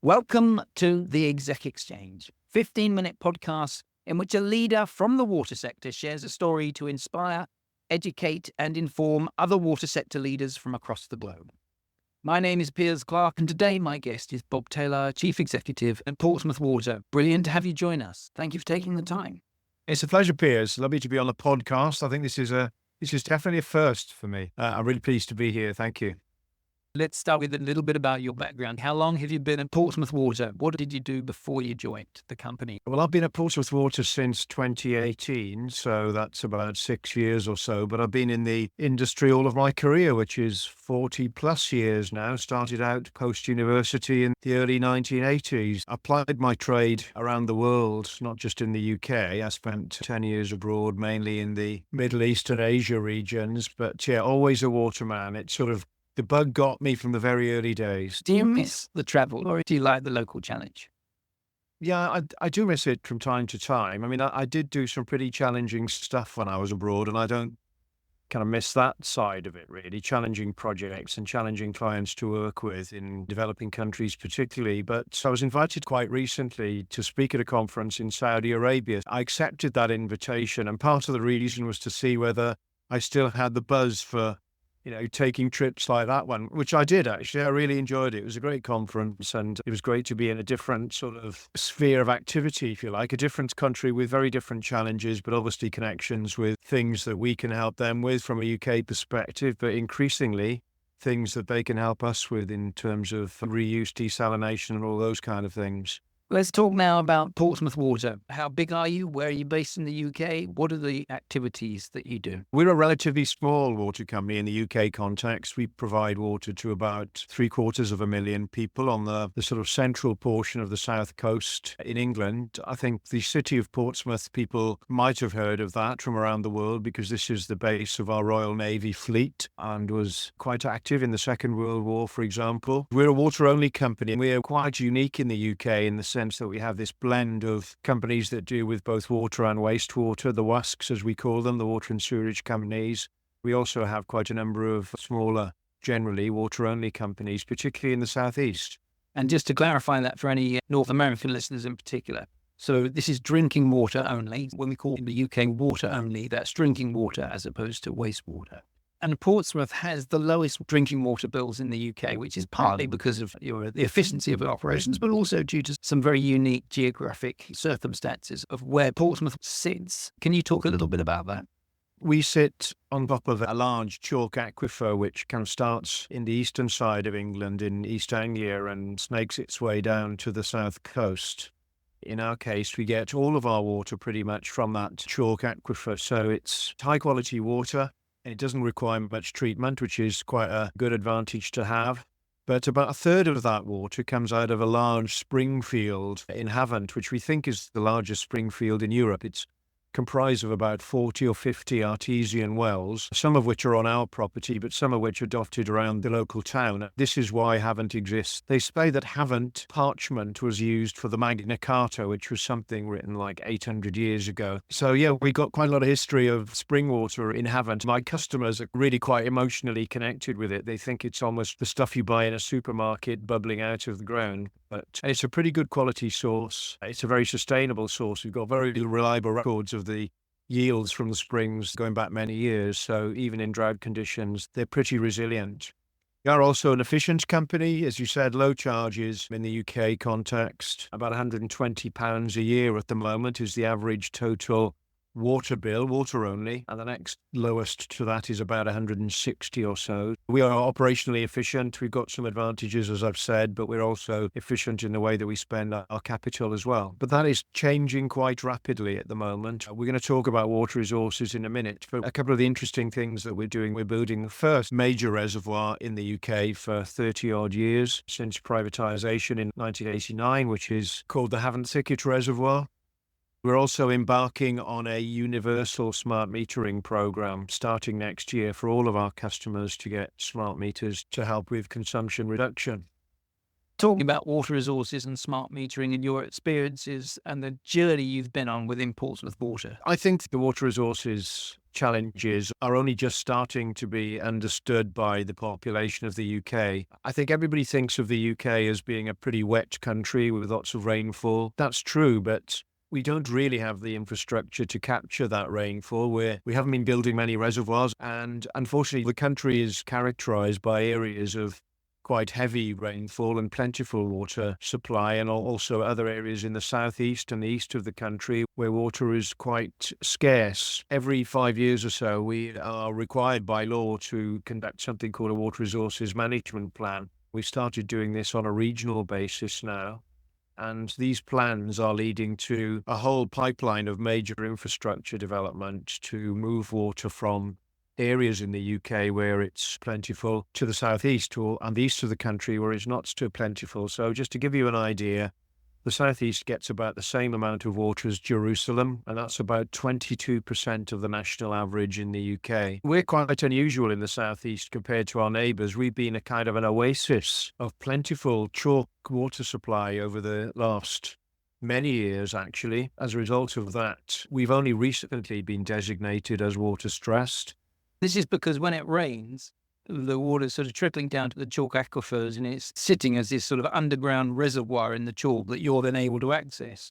Welcome to the Exec Exchange, 15-minute podcast in which a leader from the water sector shares a story to inspire, educate, and inform other water sector leaders from across the globe. My name is Piers Clark, and today my guest is Bob Taylor, Chief Executive at Portsmouth Water. Brilliant to have you join us. Thank you for taking the time. It's a pleasure, Piers. Lovely to be on the podcast. I think this is definitely a first for me. I'm really pleased to be here. Thank you. Let's start with a little bit about your background. How long have you been at Portsmouth Water? What did you do before you joined the company? Well, I've been at Portsmouth Water since 2018, so that's about 6 years or so. But I've been in the industry all of my career, which is 40 plus years now. Started out post-university in the early 1980s. Applied my trade around the world, not just in the UK. I spent 10 years abroad, mainly in the Middle East and Asia regions. But yeah, always a waterman. It's sort of the bug got me from the very early days. Do you miss the travel or do you like the local challenge? Yeah, I do miss it from time to time. I mean, I did do some pretty challenging stuff when I was abroad, and I don't kind of miss that side of it, really. Challenging projects and challenging clients to work with in developing countries particularly. But I was invited quite recently to speak at a conference in Saudi Arabia. I accepted that invitation, and part of the reason was to see whether I still had the buzz for taking trips like that one, which I did actually. I really enjoyed it. It was a great conference, and it was great to be in a different sort of sphere of activity, if you like, a different country with very different challenges, but obviously connections with things that we can help them with from a UK perspective, but increasingly things that they can help us with in terms of reuse, desalination, and all those kind of things. Let's talk now about Portsmouth Water. How big are you? Where are you based in the UK? What are the activities that you do? We're a relatively small water company in the UK context. We provide water to about 750,000 people on the sort of central portion of the south coast in England. I think the city of Portsmouth, people might have heard of that from around the world because this is the base of our Royal Navy fleet and was quite active in the Second World War, for example. We're a water-only company, and we're quite unique in the UK in the sense that we have this blend of companies that deal with both water and wastewater, the WASCs as we call them, the water and sewerage companies. We also have quite a number of smaller, generally water-only companies, particularly in the southeast. And just to clarify that for any North American listeners in particular, so this is drinking water only. When we call the UK water only, that's drinking water as opposed to wastewater. And Portsmouth has the lowest drinking water bills in the UK, which is partly because of the efficiency of operations, but also due to some very unique geographic circumstances of where Portsmouth sits. Can you talk a little bit about that? We sit on top of a large chalk aquifer, which kind of starts in the eastern side of England in East Anglia and snakes its way down to the south coast. In our case, we get all of our water pretty much from that chalk aquifer. So it's high quality water. It doesn't require much treatment, which is quite a good advantage to have. But about a third of that water comes out of a large spring field in Havant, which we think is the largest spring field in Europe. It's comprised of about 40 or 50 artesian wells, some of which are on our property, but some of which are dotted around the local town. This is why Havant exists. They say that Havant parchment was used for the Magna Carta, which was something written like 800 years ago. So yeah, we got quite a lot of history of spring water in Havant. My customers are really quite emotionally connected with it. They think it's almost the stuff you buy in a supermarket bubbling out of the ground. But it's a pretty good quality source. It's a very sustainable source. We've got very reliable records of the yields from the springs going back many years. So even in drought conditions, they're pretty resilient. We are also an efficient company. As you said, low charges in the UK context. About £120 a year at the moment is the average total water bill, water only, and the next lowest to that is about 160 or so. We are operationally efficient. We've got some advantages, as I've said, but we're also efficient in the way that we spend our capital as well. But that is changing quite rapidly at the moment. We're going to talk about water resources in a minute, but a couple of the interesting things that we're doing, we're building the first major reservoir in the UK for 30 odd years since privatisation in 1989, which is called the Havant Thicket Reservoir. We're also embarking on a universal smart metering program starting next year for all of our customers to get smart meters to help with consumption reduction. Talking about water resources and smart metering and your experiences and the journey you've been on within Portsmouth Water. I think the water resources challenges are only just starting to be understood by the population of the UK. I think everybody thinks of the UK as being a pretty wet country with lots of rainfall. That's true, but we don't really have the infrastructure to capture that rainfall. We haven't been building many reservoirs, and unfortunately, the country is characterized by areas of quite heavy rainfall and plentiful water supply, and also other areas in the southeast and the east of the country where water is quite scarce. Every 5 years or so, we are required by law to conduct something called a water resources management plan. We started doing this on a regional basis now. And these plans are leading to a whole pipeline of major infrastructure development to move water from areas in the UK where it's plentiful to the southeast and the east of the country where it's not so plentiful. So just to give you an idea, the southeast gets about the same amount of water as Jerusalem, and that's about 22% of the national average in the UK. We're quite unusual in the southeast compared to our neighbours. We've been a kind of an oasis of plentiful chalk water supply over the last many years, actually. As a result of that, we've only recently been designated as water stressed. This is because when it rains, the water's sort of trickling down to the chalk aquifers and it's sitting as this sort of underground reservoir in the chalk that you're then able to access.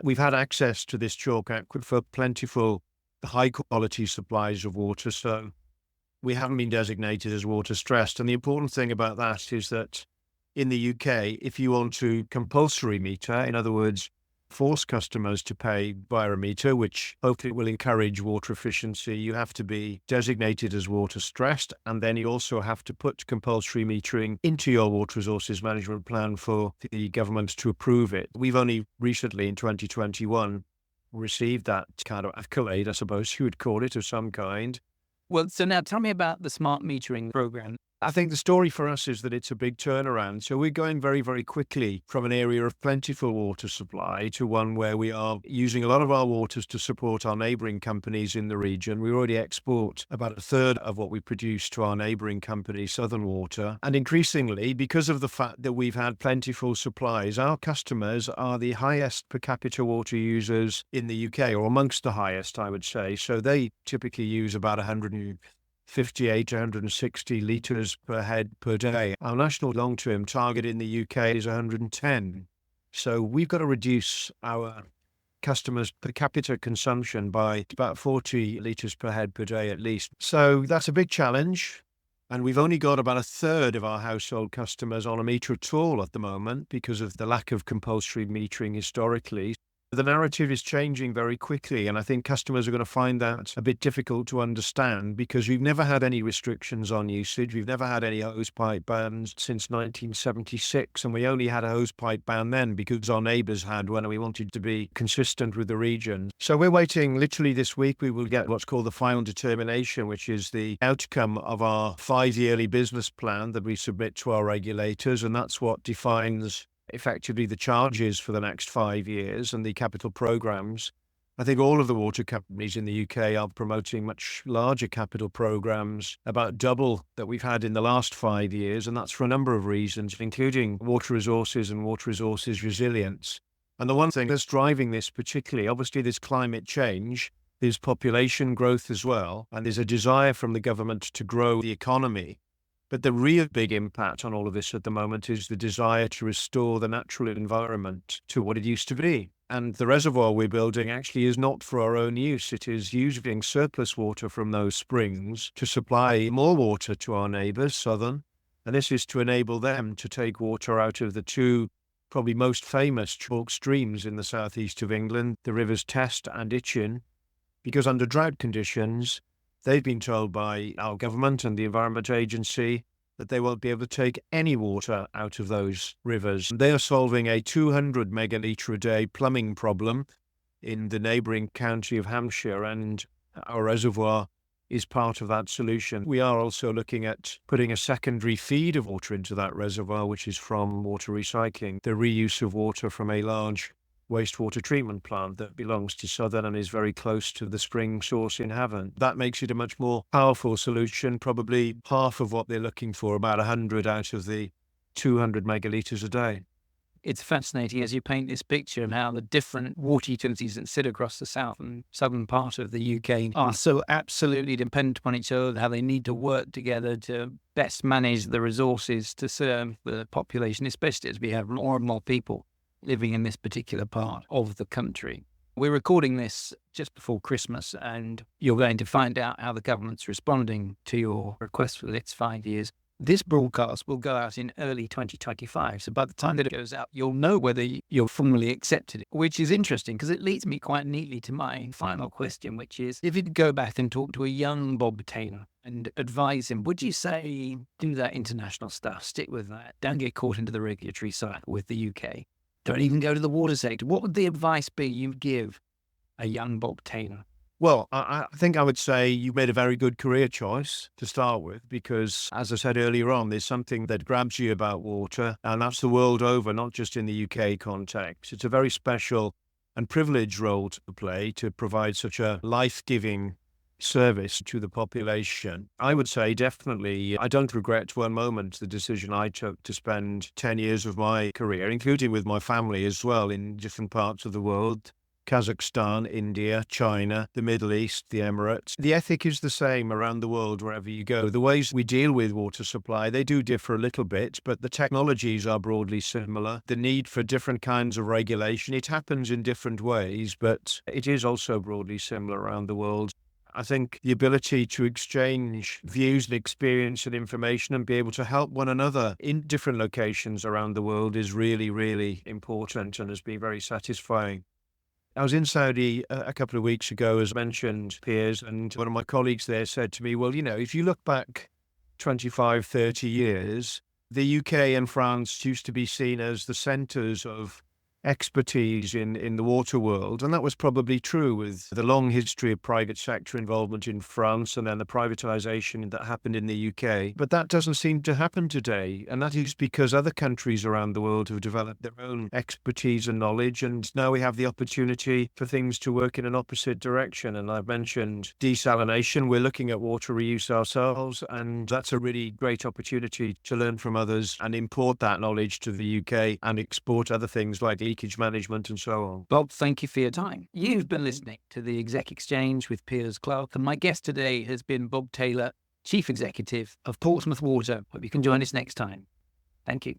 We've had access to this chalk aquifer, plentiful, high-quality supplies of water, so we haven't been designated as water stressed. And the important thing about that is that in the UK, if you want to compulsory meter, in other words, force customers to pay via a meter, which hopefully will encourage water efficiency, you have to be designated as water stressed, and then you also have to put compulsory metering into your water resources management plan for the government to approve it. We've only recently, in 2021, received that kind of accolade, I suppose you would call it, of some kind. Well, so now tell me about the smart metering program. I think the story for us is that it's a big turnaround. So we're going very, very quickly from an area of plentiful water supply to one where we are using a lot of our waters to support our neighbouring companies in the region. We already export about a third of what we produce to our neighbouring company, Southern Water. And increasingly, because of the fact that we've had plentiful supplies, our customers are the highest per capita water users in the UK, or amongst the highest, I would say. So they typically use about 158 to 160 litres per head per day. Our national long-term target in the UK is 110. So we've got to reduce our customers' per capita consumption by about 40 litres per head per day at least. So that's a big challenge. And we've only got about a third of our household customers on a meter at all at the moment because of the lack of compulsory metering historically. The narrative is changing very quickly, and I think customers are going to find that a bit difficult to understand because we've never had any restrictions on usage. We've never had any hosepipe bans since 1976, and we only had a hosepipe ban then because our neighbours had one and we wanted to be consistent with the region. So we're waiting. Literally this week we will get what's called the final determination, which is the outcome of our 5-yearly business plan that we submit to our regulators, and that's what defines effectively the charges for the next 5 years and the capital programs. I think all of the water companies in the UK are promoting much larger capital programs, about double that we've had in the last 5 years, and that's for a number of reasons, including water resources and water resources resilience. And the one thing that's driving this particularly, obviously there's climate change, there's population growth as well, and there's a desire from the government to grow the economy. But the real big impact on all of this at the moment is the desire to restore the natural environment to what it used to be. And the reservoir we're building actually is not for our own use. It is using surplus water from those springs to supply more water to our neighbours, Southern. And this is to enable them to take water out of the two probably most famous chalk streams in the southeast of England, the rivers Test and Itchen, because under drought conditions, they've been told by our government and the Environment Agency that they won't be able to take any water out of those rivers. They are solving a 200 megalitre a day plumbing problem in the neighbouring county of Hampshire, and our reservoir is part of that solution. We are also looking at putting a secondary feed of water into that reservoir, which is from water recycling, the reuse of water from a large wastewater treatment plant that belongs to Southern and is very close to the spring source in Havant. That makes it a much more powerful solution, probably half of what they're looking for, about 100 out of the 200 megalitres a day. It's fascinating as you paint this picture of how the different water utilities that sit across the south and southern part of the UK are so absolutely dependent upon each other, how they need to work together to best manage the resources to serve the population, especially as we have more and more people living in this particular part of the country. We're recording this just before Christmas, and you're going to find out how the government's responding to your request for the next 5 years. This broadcast will go out in early 2025. So by the time that it goes out, you'll know whether you're formally accepted it, which is interesting because it leads me quite neatly to my final question, which is, if you'd go back and talk to a young Bob Taylor and advise him, would you say, do that international stuff, stick with that, don't get caught into the regulatory cycle with the UK, don't even go to the water sector? What would the advice be you'd give a young Bob Taylor? Well, I think I would say you made a very good career choice to start with, because, as I said earlier on, there's something that grabs you about water, and that's the world over, not just in the UK context. It's a very special and privileged role to play to provide such a life-giving service to the population. I would say definitely, I don't regret one moment the decision I took to spend 10 years of my career, including with my family as well, in different parts of the world. Kazakhstan, India, China, the Middle East, the Emirates. The ethic is the same around the world wherever you go. The ways we deal with water supply, they do differ a little bit, but the technologies are broadly similar. The need for different kinds of regulation, it happens in different ways, but it is also broadly similar around the world. I think the ability to exchange views and experience and information and be able to help one another in different locations around the world is really, really important and has been very satisfying. I was in Saudi a couple of weeks ago, as mentioned, Piers, and one of my colleagues there said to me, well, if you look back 25, 30 years, the UK and France used to be seen as the centres of expertise in the water world. And that was probably true with the long history of private sector involvement in France and then the privatisation that happened in the UK. But that doesn't seem to happen today. And that is because other countries around the world have developed their own expertise and knowledge. And now we have the opportunity for things to work in an opposite direction. And I've mentioned desalination. We're looking at water reuse ourselves. And that's a really great opportunity to learn from others and import that knowledge to the UK and export other things like leakage management and so on. Bob, thank you for your time. You've been listening to the Exec Exchange with Piers Clark, and my guest today has been Bob Taylor, Chief Executive of Portsmouth Water. Hope you can join us next time. Thank you.